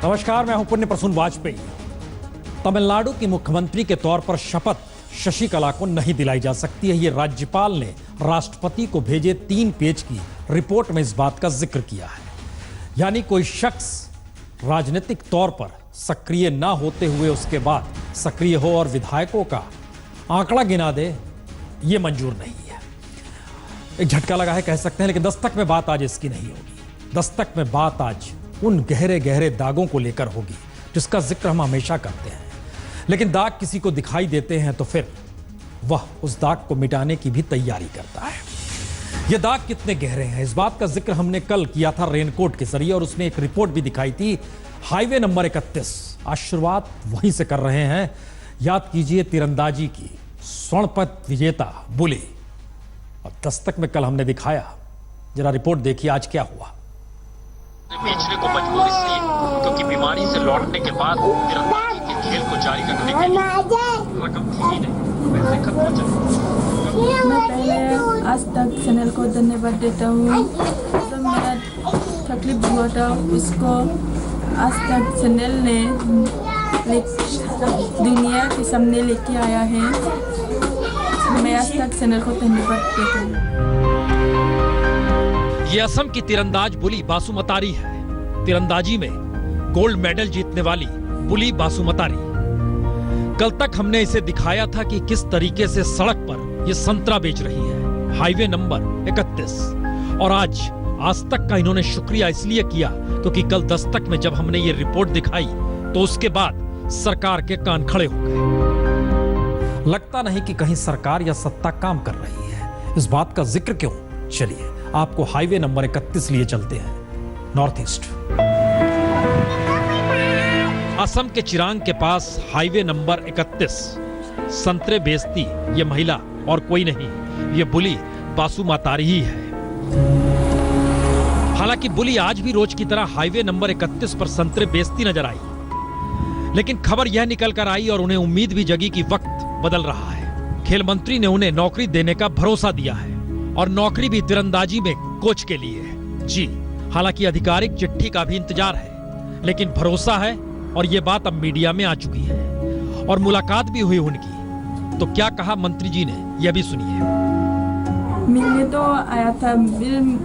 नमस्कार, मैं हूं पुण्य प्रसून वाजपेयी। तमिलनाडु की मुख्यमंत्री के तौर पर शपथ शशिकला को नहीं दिलाई जा सकती है। ये राज्यपाल ने राष्ट्रपति को भेजे 3 पेज की रिपोर्ट में इस बात का जिक्र किया है। यानी कोई शख्स राजनीतिक तौर पर सक्रिय ना होते हुए उसके बाद सक्रिय हो और विधायकों का आंकड़ा गिना दे, ये मंजूर नहीं है। एक झटका लगा है कह सकते हैं, लेकिन दस्तक में बात आज इसकी नहीं होगी। दस्तक में बात आज उन गहरे गहरे दागों को लेकर होगी जिसका जिक्र हम हमेशा करते हैं। लेकिन दाग किसी को दिखाई देते हैं तो फिर वह उस दाग को मिटाने की भी तैयारी करता है। ये दाग कितने गहरे हैं, इस बात का जिक्र हमने कल किया था रेनकोट के जरिए, और उसने एक रिपोर्ट भी दिखाई थी हाईवे नंबर 31। आज शुरुआत वहीं से कर रहे हैं। याद कीजिए तीरंदाजी की स्वर्ण पदक विजेता बुली, और दस्तक में कल हमने दिखाया। जरा रिपोर्ट देखिए आज क्या हुआ। बेचने को मजबूर इसलिए क्योंकि बीमारी से लौटने के बाद तीरंदाजी के खेल को जारी रखने के लिए रकम थी ही नहीं, पैसे खत्म हो जाए। मैं पहले आज तक चैनल को धन्यवाद देता हूँ। तो मेरा तकलीफ हुआ था उसको आज तक चैनल ने दुनिया के सामने लेके आया है। मैं आज तक चैनल को धन्यवाद देता हूँ। ये असम की तीरंदाज बुली बासुमतारी है। तीरंदाजी में गोल्ड मेडल जीतने वाली बुली बासुमतारी। कल तक हमने इसे दिखाया था कि किस तरीके से सड़क पर ये संतरा बेच रही है, हाईवे नंबर 31। और आज तक का इन्होंने शुक्रिया इसलिए किया क्योंकि कल दस्तक में जब हमने ये रिपोर्ट दिखाई तो उसके बाद सरकार के कान खड़े हो गए। लगता नहीं कि कहीं सरकार या सत्ता काम कर रही है। इस बात का जिक्र क्यों, चलिए आपको हाईवे नंबर 31 लिए चलते हैं, नॉर्थ ईस्ट। असम के चिरांग के पास हाईवे नंबर 31 संतरे बेचती ये महिला और कोई नहीं, ये बुली बासुमतारी ही है। हालांकि बुली आज भी रोज की तरह हाईवे नंबर 31 पर संतरे बेचती नजर आई, लेकिन खबर यह निकल कर आई और उन्हें उम्मीद भी जगी कि वक्त बदल रहा है। खेल मंत्री ने उन्हें नौकरी देने का भरोसा दिया है, और नौकरी भी तीरंदाजी में कोच के लिए है। जी, हालांकि आधिकारिक चिट्ठी का भी इंतजार है, लेकिन भरोसा है और ये बात अब मीडिया में आ चुकी है और मुलाकात भी हुई उनकी। तो क्या कहा मंत्री जी ने, यह भी सुनिए। मिलने तो आया था, बिल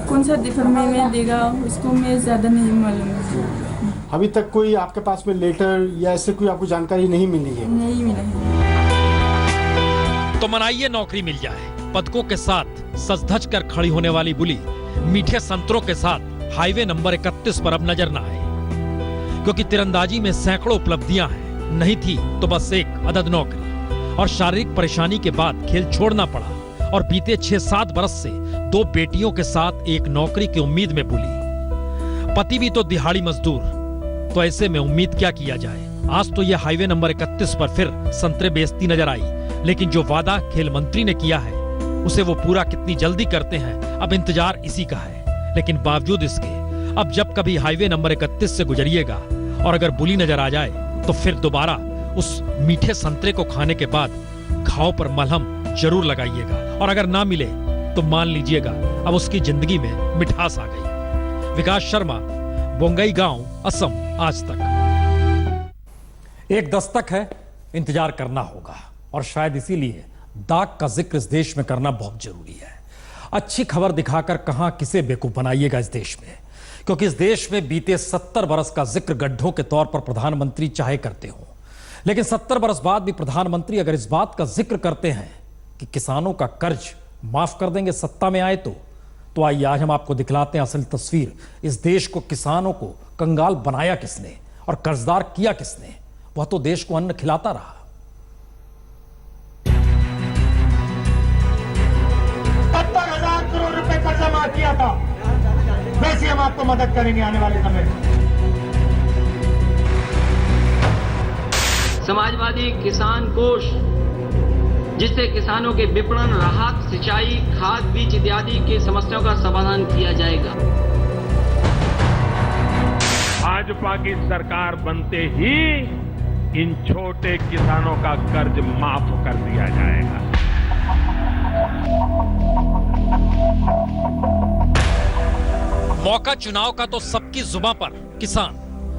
कौन सा डिपार्टमेंट में देगा उसको मैं ज्यादा नहीं मालूम। अभी तक कोई आपके पास में लेटर या ऐसे कोई आपको जानकारी नहीं मिली है? नहीं मिला है। तो मनाइए नौकरी मिल जाए। पदकों के साथ सज धज कर खड़ी होने वाली बुली मीठे संतरों के साथ हाईवे नंबर 31 पर अब नजर न आए, क्योंकि तीरंदाजी में सैकड़ों उपलब्धियां हैं। नहीं थी तो बस एक अदद नौकरी, और शारीरिक परेशानी के बाद खेल छोड़ना पड़ा। और बीते 6-7 बरस से 2 बेटियों के साथ एक नौकरी की उम्मीद में बुली। पति भी तो दिहाड़ी मजदूर, तो ऐसे में उम्मीद क्या किया जाए। आज तो यह हाईवे नंबर 31 पर फिर संतरे बेचती नजर आई, लेकिन जो वादा खेल मंत्री ने किया है उसे वो पूरा कितनी जल्दी करते हैं, अब इंतजार इसी का है। लेकिन बावजूद इसके अब जब कभी हाईवे नंबर 31 से गुजरिएगा और अगर बुली नजर आ जाए तो फिर दोबारा उस मीठे संतरे को खाने के बाद घाव पर मलहम जरूर लगाइएगा, और अगर ना मिले तो मान लीजिएगा अब उसकी जिंदगी में मिठास आ गई। विकास शर्मा, बोंगई गांव, असम, आज तक। एक दस्तक है, इंतजार करना होगा, और शायद इसीलिए दाग का जिक्र इस देश में करना बहुत जरूरी है। अच्छी खबर दिखाकर कहां किसे बेवकूफ बनाइएगा इस देश में, क्योंकि इस देश में बीते 70 बरस का जिक्र गड्ढों के तौर पर प्रधानमंत्री चाहे करते हो, लेकिन 70 बरस बाद भी प्रधानमंत्री अगर इस बात का जिक्र करते हैं कि किसानों का कर्ज माफ कर देंगे सत्ता में आए तो आइए आज हम आपको दिखलाते हैं असल तस्वीर। इस देश को, किसानों को कंगाल बनाया किसने और कर्जदार किया किसने? वह तो देश को अन्न खिलाता रहा। 70,000 करोड़ रुपए कर्जा माफ किया था, वैसे हम आपको मदद करेंगे आने वाले समय में। समाजवादी किसान कोष, जिससे किसानों के विपणन, राहत, सिंचाई, खाद, बीज इत्यादि की समस्याओं का समाधान किया जाएगा। भाजपा की सरकार बनते ही इन छोटे किसानों का कर्ज माफ कर दिया जाएगा। मौका चुनाव का तो सबकी जुबां पर किसान,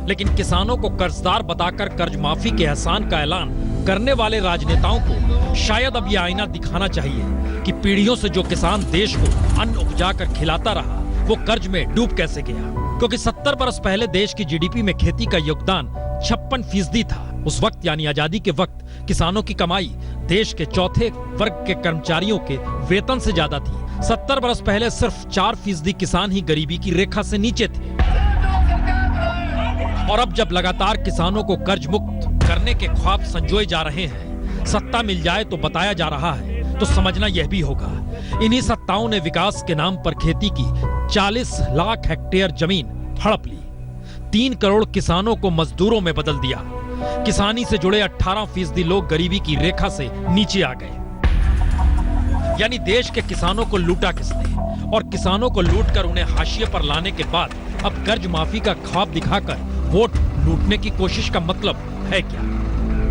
लेकिन किसानों को कर्जदार बताकर कर्ज माफी के एहसान का ऐलान करने वाले राजनेताओं को शायद अब यह आईना दिखाना चाहिए कि पीढ़ियों से जो किसान देश को अन्न उपजाकर खिलाता रहा वो कर्ज में डूब कैसे गया। क्योंकि 70 बरस पहले देश की जीडीपी में खेती का योगदान 56% था। उस वक्त यानी आजादी के वक्त किसानों की कमाई देश के चौथे वर्ग के कर्मचारियों के वेतन से ज्यादा थी। 70 बरस पहले सिर्फ 4% किसान ही गरीबी की रेखा से नीचे थे। और अब जब लगातार किसानों को कर्ज मुक्त करने के ख्वाब संजोए जा रहे हैं, सत्ता मिल जाए तो बताया जा रहा है, तो समझना यह भी होगा इन्हीं सत्ताओं ने विकास के नाम पर खेती की 40 लाख हेक्टेयर जमीन हड़प ली, 3 करोड़ किसानों को मजदूरों में बदल दिया, किसानी से जुड़े 18% लोग गरीबी की रेखा से नीचे आ गए। यानी देश के किसानों को लूटा किसने, और किसानों को लूटकर उन्हें हाशिए पर लाने के बाद अब कर्ज माफी का ख्वाब दिखाकर वोट लूटने की कोशिश का मतलब है क्या?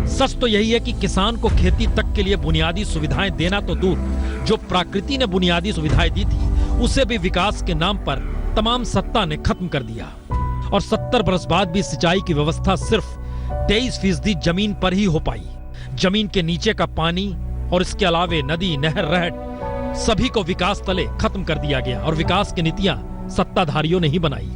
सच तो यही है कि किसान को खेती तक के लिए बुनियादी सुविधाएं देना तो दूर, जो प्रकृति ने बुनियादी सुविधाएं दी थी उसे भी विकास के नाम पर तमाम सत्ता ने खत्म कर दिया। और 70 बरस बाद भी सिंचाई की व्यवस्था सिर्फ 23% जमीन पर ही हो पाई। जमीन के नीचे का पानी और इसके अलावे नदी, नहर, रहट सभी को विकास तले खत्म कर दिया गया और विकास की नीतियां सत्ताधारियों ने ही बनाई।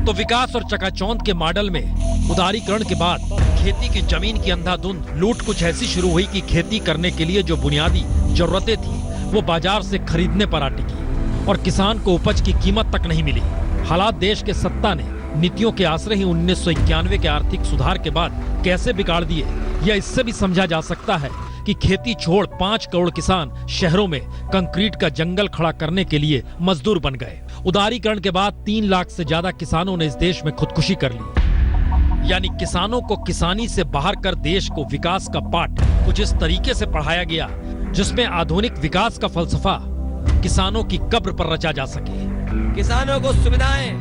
तो विकास और चकाचौंध के मॉडल में उदारीकरण के बाद खेती की जमीन की अंधाधुंध लूट कुछ ऐसी शुरू हुई कि खेती करने के लिए जो बुनियादी जरूरतें थी वो बाजार से खरीदने पर आ टिकी और किसान को उपज की कीमत तक नहीं मिली। हालात देश के सत्ता ने नीतियों के आश्रय ही 1991 के आर्थिक सुधार के बाद कैसे बिगाड़ दिए, यह इससे भी समझा जा सकता है कि खेती छोड़ 5 करोड़ किसान शहरों में कंक्रीट का जंगल खड़ा करने के लिए मजदूर बन गए। उदारीकरण के बाद 3 लाख से ज्यादा किसानों ने इस देश में खुदकुशी कर ली। यानी किसानों को किसानी से बाहर कर देश को विकास का पाठ कुछ इस तरीके से पढ़ाया गया जिसमें आधुनिक विकास का फलसफा किसानों की कब्र पर रचा जा सके। किसानों को सुविधाएं,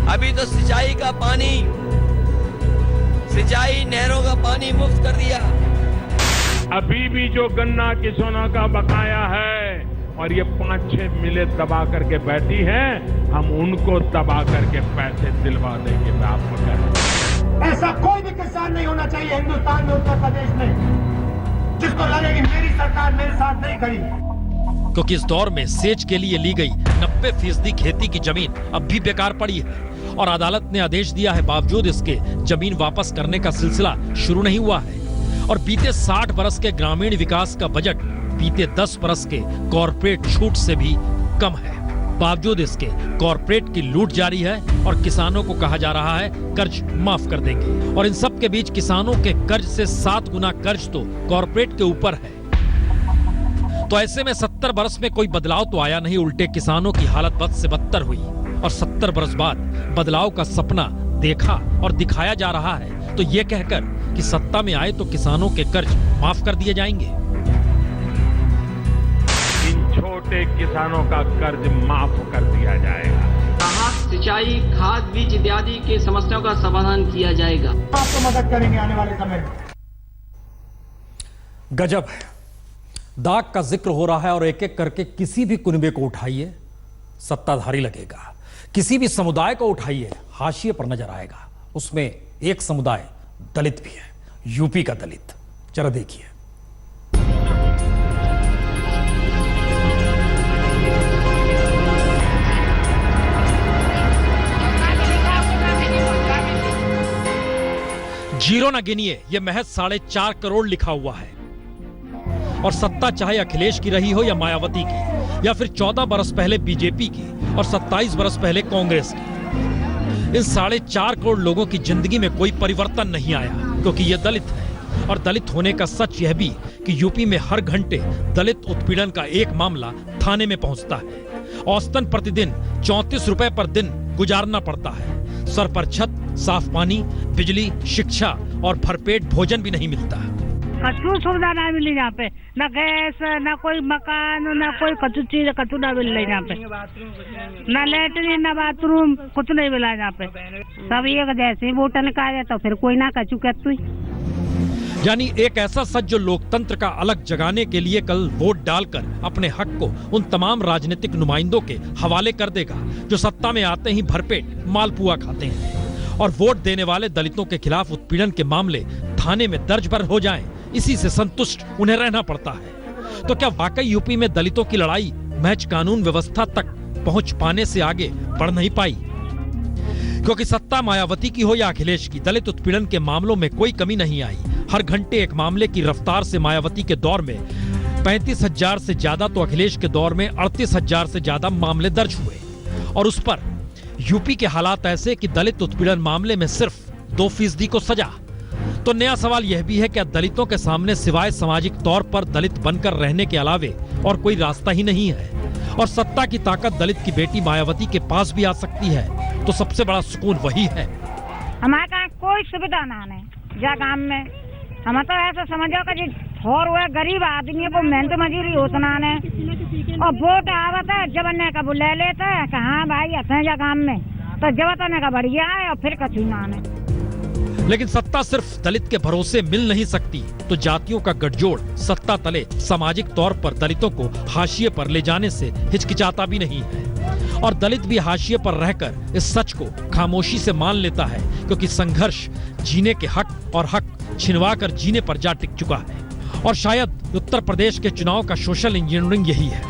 अभी तो सिंचाई का पानी, सिंचाई नहरों का पानी मुफ्त कर दिया। अभी भी जो गन्ना किसानों का बकाया है और ये 5-6 मिलें दबा करके बैठी हैं, हम उनको दबा करके पैसे दिलवा देंगे। मैं आपको कह रहा हूं, ऐसा कोई भी किसान नहीं होना चाहिए हिंदुस्तान में, उत्तर प्रदेश में, जिसको लगे कि मेरी सरकार मेरे साथ नहीं खड़ी। क्योंकि इस दौर में सेच के लिए ली गई 90% खेती की जमीन अब भी बेकार पड़ी है और अदालत ने आदेश दिया है, बावजूद इसके जमीन वापस करने का सिलसिला शुरू नहीं हुआ है। और बीते 60 बरस के ग्रामीण विकास का बजट बीते 10 बरस के कॉर्पोरेट छूट से भी कम है। बावजूद इसके कॉर्पोरेट की लूट जारी है और किसानों को कहा जा रहा है कर्ज माफ कर देंगे। और इन सब के बीच किसानों के कर्ज से 7 गुना कर्ज तो कॉर्पोरेट के ऊपर है। तो ऐसे में 70 बरस में कोई बदलाव तो आया नहीं, उल्टे किसानों की हालत बद से बदतर हुई। और 70 बरस बाद बदलाव का सपना देखा और दिखाया जा रहा है तो ये कहकर कि सत्ता में आए तो किसानों के कर्ज माफ कर दिए जाएंगे। इन छोटे किसानों का कर्ज माफ कर दिया जाएगा। राहत, सिंचाई, खाद, बीज इत्यादि की समस्याओं का समाधान किया जाएगा। आपको मदद करेंगे आने वाले समय में। गजब है, दाग का जिक्र हो रहा है और एक एक करके किसी भी कुनबे को उठाइए सत्ताधारी लगेगा, किसी भी समुदाय को उठाइए हाशिए पर नजर आएगा। उसमें एक समुदाय दलित भी है, यूपी का दलित। जरा देखिए। जीरो ना गिनिए, यह महज 4.5 करोड़ लिखा हुआ है। और सत्ता चाहे अखिलेश की रही हो या मायावती की, या फिर 14 बरस पहले बीजेपी की और 27 बरस पहले कांग्रेस की, इन 4.5 करोड़ लोगों की जिंदगी में कोई परिवर्तन नहीं आया, क्योंकि ये दलित है। और दलित होने का सच यह भी कि यूपी में हर घंटे दलित उत्पीड़न का एक मामला थाने में पहुंचता है। औसतन प्रतिदिन 34 रुपए पर दिन गुजारना पड़ता है। सर पर छत, साफ पानी, बिजली, शिक्षा और भरपेट भोजन भी नहीं मिलता। कछु सुविधा ना मिली यहाँ पे, ना गैस, ना कोई मकान, ना कोई कछु चीज, कछु ना मिल रही यहाँ पे, ना लेटरिन, ना बाथरूम, कुछ नहीं मिला यहाँ पे। सब एक जैसे वोटन का है तो फिर कोई ना कछु कहतु। यानी एक ऐसा सच जो लोकतंत्र का अलग जगाने के लिए कल वोट डालकर अपने हक को उन तमाम राजनीतिक नुमाइंदों के हवाले कर देगा जो सत्ता में आते ही भरपेट मालपुआ खाते हैं। और वोट देने वाले दलितों के खिलाफ उत्पीड़न के मामले थाने में दर्ज पर हो जाएं, इसी से संतुष्ट उन्हें रहना पड़ता है। तो क्या वाकई यूपी में दलितों की लड़ाई महज कानून व्यवस्था तक पहुंच पाने से आगे बढ़ नहीं पाई? क्योंकि सत्ता मायावती की हो या अखिलेश की, दलित उत्पीड़न के मामलों में कोई कमी नहीं आई। हर घंटे एक मामले की रफ्तार से मायावती के दौर में 35,000 से ज्यादा तो अखिलेश के दौर में 38,000 से ज्यादा मामले दर्ज हुए। और उस पर यूपी के हालात ऐसे कि दलित उत्पीड़न मामले में सिर्फ 2% को सजा। तो नया सवाल यह भी है कि दलितों के सामने सिवाय सामाजिक तौर पर दलित बनकर रहने के अलावे और कोई रास्ता ही नहीं है। और सत्ता की ताकत दलित की बेटी मायावती के पास भी आ सकती है, तो सबसे बड़ा सुकून वही है। हमारे यहाँ कोई सुविधा ना है जा गाँव में। हम तो ऐसा समझो कि और वह गरीब आदमी को मेहनत मजूरी होतना है और वोट आवत है जब का ले लेता है कि हाँ भाई ऐसे जा गाँव में तो जब का बढ़िया है और फिर कछु ना है। लेकिन सत्ता सिर्फ दलित के भरोसे मिल नहीं सकती, तो जातियों का गठजोड़ सत्ता तले सामाजिक तौर पर दलितों को हाशिए पर ले जाने से हिचकिचाता भी नहीं है। और दलित भी हाशिए पर रहकर इस सच को खामोशी से मान लेता है, क्योंकि संघर्ष जीने के हक और हक छिनवा कर जीने पर जा टिक चुका है। और शायद उत्तर प्रदेश के चुनाव का सोशल इंजीनियरिंग यही है।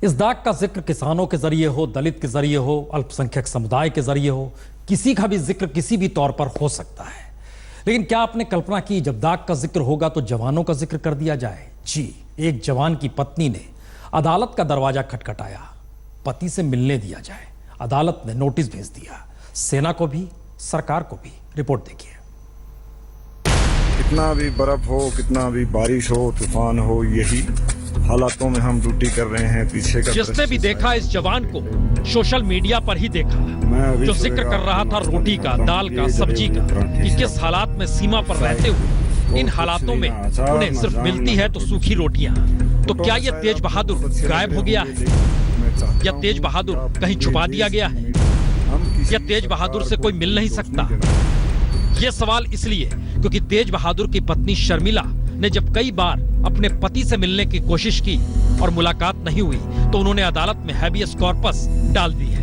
इस दाग का जिक्र किसानों के जरिए हो, दलित के जरिए हो, अल्पसंख्यक समुदाय के जरिए हो, किसी का भी जिक्र किसी भी तौर पर हो सकता है। लेकिन क्या आपने कल्पना की जब दाग का जिक्र होगा तो जवानों का जिक्र कर दिया जाए? जी, एक जवान की पत्नी ने अदालत का दरवाजा खटखटाया, पति से मिलने दिया जाए। अदालत ने नोटिस भेज दिया, सेना को भी सरकार को भी। रिपोर्ट देखिए। कितना भी बर्फ हो, कितना भी बारिश हो, तूफान हो, यही हालातों में हम ड्यूटी कर रहे हैं। पीछे का जिसने भी देखा इस जवान को सोशल मीडिया पर ही देखा, जो जिक्र कर रहा था रोटी का, दाल का, सब्जी का, कि किस हालात में सीमा पर रहते हुए इन हालातों में उन्हें सिर्फ मिलती है तो सूखी रोटियां। तो क्या ये तेज बहादुर गायब हो गया है, या तेज बहादुर कहीं छुपा दिया गया है, या तेज बहादुर से कोई मिल नहीं सकता? ये सवाल इसलिए क्योंकि तेज बहादुर की पत्नी शर्मिला ने जब कई बार अपने पति से मिलने की कोशिश की और मुलाकात नहीं हुई, तो उन्होंने अदालत में हैबियस कॉर्पस डाल दी है।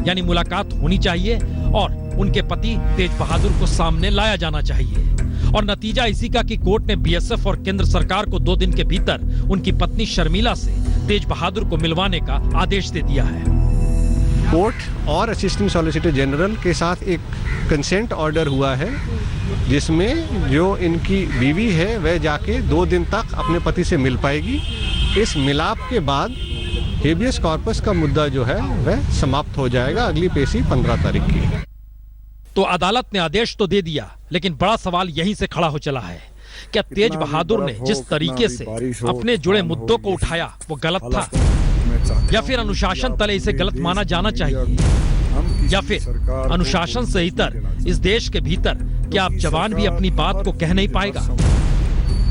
यानी मुलाकात होनी चाहिए और उनके पति तेज बहादुर को सामने लाया जाना चाहिए। और नतीजा इसी का कि कोर्ट ने बीएसएफ और केंद्र सरकार को 2 दिन के भीतर उनकी पत्नी शर्मिला से तेज बहादुर को मिलवाने का आदेश दे दिया है। कोर्ट और असिस्टेंट सॉलिसिटर जनरल के साथ एक कंसेंट ऑर्डर हुआ है, जिसमें जो इनकी बीवी है वह जाके 2 दिन तक अपने पति से मिल पाएगी। इस मिलाप के बाद हेबियस कॉर्पस का मुद्दा जो है वह समाप्त हो जाएगा। अगली पेशी 15 तारीख की। तो अदालत ने आदेश तो दे दिया, लेकिन बड़ा सवाल यहीं से खड़ा हो चला है। क्या तेज बहादुर ने जिस तरीके से अपने जुड़े मुद्दों को उठाया वो गलत था, या फिर अनुशासन तले इसे गलत माना जाना चाहिए, या फिर अनुशासन से इतर इस देश के भीतर क्या अब जवान भी अपनी बात को कह नहीं पाएगा?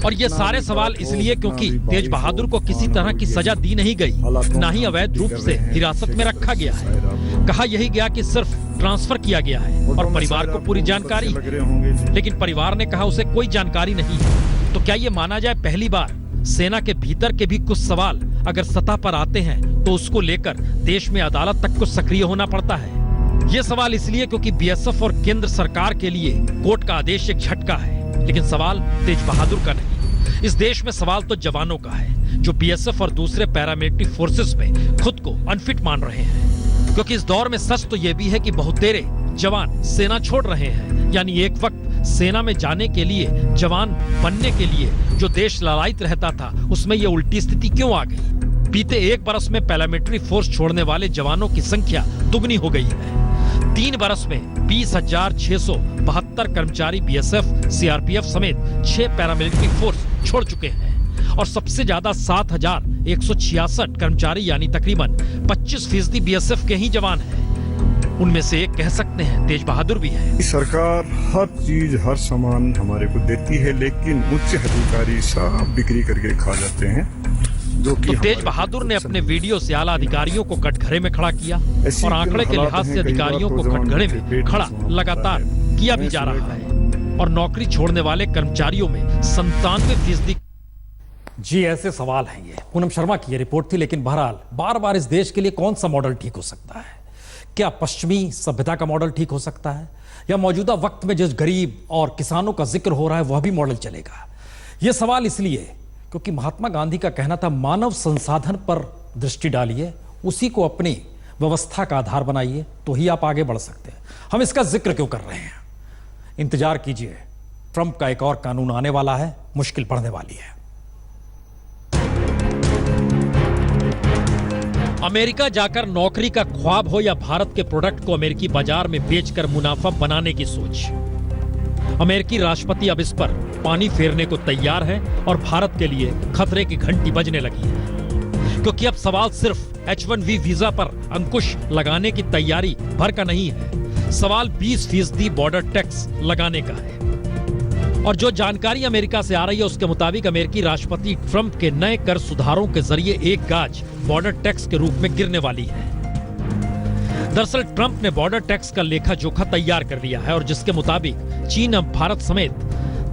और ये सारे सवाल इसलिए क्योंकि तेज बहादुर को किसी तरह की सजा दी नहीं गई, ना ही अवैध रूप से हिरासत में रखा गया है। कहा यही गया कि सिर्फ ट्रांसफर किया गया है और परिवार को पूरी जानकारी है, लेकिन परिवार ने कहा उसे कोई जानकारी नहीं है। तो क्या ये माना जाए पहली बार सेना के भीतर के भी कुछ सवाल अगर सतह पर आते हैं तो उसको लेकर देश में अदालत तक को सक्रिय होना पड़ता है? ये सवाल इसलिए क्योंकि बीएसएफ और केंद्र सरकार के लिए कोर्ट का आदेश एक झटका है, लेकिन सवाल तेज बहादुर का नहीं। इस देश में सवाल तो जवानों का है, जो बीएसएफ और दूसरे पैरामिलिट्री फोर्सेस में खुद को अनफिट मान रहे हैं। क्योंकि इस दौर में सच तो ये भी है कि बहुतेरे जवान सेना छोड़ रहे हैं। यानी एक वक्त सेना में जाने के लिए, जवान बनने के लिए जो देश ललायित रहता था, उसमें ये उल्टी स्थिति क्यों आ गई? बीते 1 बरस में पैरामिलिट्री फोर्स छोड़ने वाले जवानों की संख्या दुगनी हो गई है। 3 बरस में 20,672 कर्मचारी बीएसएफ, सीआरपीएफ समेत 6 पैरामिलिट्री फोर्स छोड़ चुके हैं। और सबसे ज्यादा 7,166 कर्मचारी यानी तकरीबन 25% बीएसएफ के ही जवान हैं। उनमें से एक कह सकते हैं तेज बहादुर भी है। सरकार हर चीज, हर सामान हमारे को देती है, लेकिन उच्च अधिकारी सब बिक्री करके खा जाते हैं। तो तेज बहादुर ने अपने वीडियो से आला अधिकारियों को कटघरे में खड़ा किया और आंकड़े के लिहाज से अधिकारियों को कटघरे में खड़ा लगातार किया भी जा रहा है। और नौकरी छोड़ने वाले कर्मचारियों में 97%। जी, ऐसे सवाल हैं। ये पूनम शर्मा की ये रिपोर्ट थी। लेकिन बहरहाल बार बार इस देश के लिए कौन सा मॉडल ठीक हो सकता है? क्या पश्चिमी सभ्यता का मॉडल ठीक हो सकता है, या मौजूदा वक्त में जिस गरीब और किसानों का जिक्र हो रहा है वह भी मॉडल चलेगा? यह सवाल इसलिए क्योंकि महात्मा गांधी का कहना था, मानव संसाधन पर दृष्टि डालिए, उसी को अपनी व्यवस्था का आधार बनाइए, तो ही आप आगे बढ़ सकते हैं। हम इसका जिक्र क्यों कर रहे हैं? इंतजार कीजिए, ट्रंप का एक और कानून आने वाला है, मुश्किल बढ़ने वाली है। अमेरिका जाकर नौकरी का ख्वाब हो या भारत के प्रोडक्ट को अमेरिकी बाजार में बेचकर मुनाफा बनाने की सोच, अमेरिकी राष्ट्रपति अब इस पर पानी फेरने को तैयार है और भारत के लिए खतरे की घंटी बजने लगी है। क्योंकि अब सवाल सिर्फ H-1B वीजा पर अंकुश लगाने की तैयारी भर का नहीं है, सवाल 20% बॉर्डर टैक्स लगाने का है। और जो जानकारी अमेरिका से आ रही है उसके मुताबिक अमेरिकी राष्ट्रपति ट्रंप के नए कर सुधारों के जरिए एक गाज बॉर्डर टैक्स के रूप में गिरने वाली है। दरअसल ट्रंप ने बॉर्डर टैक्स का लेखा जोखा तैयार कर लिया है और जिसके मुताबिक चीन अब भारत समेत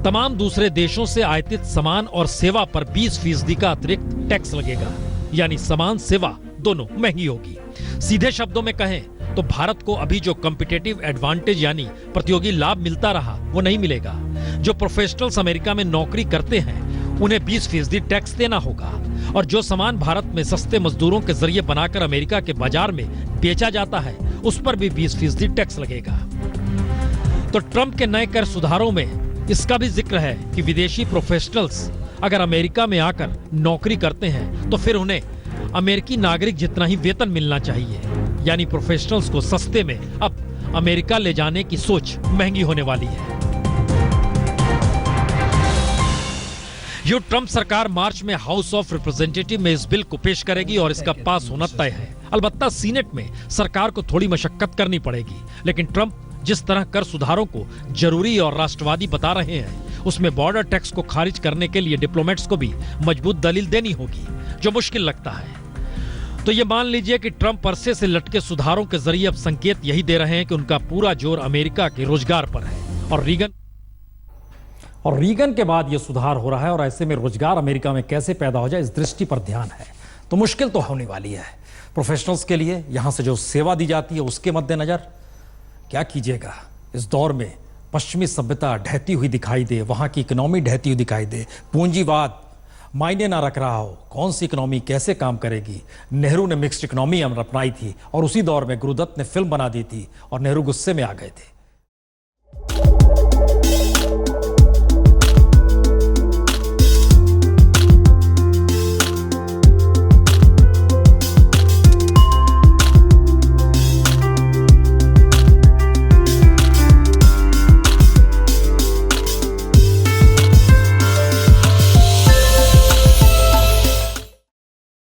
तमाम दूसरे देशों से आयातित सामान और सेवा पर 20% का अतिरिक्त टैक्स लगेगा, यानी सामान सेवा दोनों महंगी होगी। सीधे शब्दों में कहें तो भारत को अभी जो कॉम्पिटिटिव एडवांटेज यानी प्रतियोगी लाभ मिलता रहा वो नहीं मिलेगा। जो प्रोफेशनल्स अमेरिका में नौकरी करते हैं उन्हें 20% टैक्स देना होगा और जो सामान भारत में सस्ते मजदूरों के जरिए बनाकर अमेरिका के बाजार में बेचा जाता है उस पर भी 20% टैक्स लगेगा। तो ट्रंप के नए कर सुधारों में इसका भी जिक्र है कि विदेशी प्रोफेशनल्स अगर अमेरिका में आकर नौकरी करते हैं तो फिर उन्हें अमेरिकी नागरिक जितना ही वेतन मिलना चाहिए, यानी प्रोफेशनल्स को सस्ते में अब अमेरिका ले जाने की सोच महंगी होने वाली है। यूं ट्रंप सरकार मार्च में हाउस ऑफ रिप्रेजेंटेटिव में इस बिल को पेश करेगी और इसका पास होना तय है। अलबत्ता सीनेट में सरकार को थोड़ी मशक्कत करनी पड़ेगी, लेकिन ट्रंप जिस तरह कर सुधारों को जरूरी और राष्ट्रवादी बता रहे हैं उसमें बॉर्डर टैक्स को खारिज करने के लिए डिप्लोमेट्स को भी मजबूत दलील देनी होगी, जो मुश्किल लगता है। तो ये मान लीजिए कि ट्रंप अरसे से लटके सुधारों के जरिए अब संकेत यही दे रहे हैं कि उनका पूरा जोर अमेरिका के रोजगार पर है और रीगन के बाद ये सुधार हो रहा है और ऐसे में रोजगार अमेरिका में कैसे पैदा हो जाए इस दृष्टि पर ध्यान है। तो मुश्किल तो होने वाली है प्रोफेशनल्स के लिए। यहां से जो सेवा दी जाती है उसके मद्देनजर क्या कीजिएगा इस दौर में पश्चिमी सभ्यता ढहती हुई दिखाई दे, वहां की इकोनॉमी ढहती हुई दिखाई दे, पूंजीवाद मायने ना रख रहा हो, कौन सी इकोनॉमी कैसे काम करेगी। नेहरू ने मिक्स्ड इकोनॉमी अपनाई थी और उसी दौर में गुरुदत्त ने फिल्म बना दी थी और नेहरू गुस्से में आ गए थे।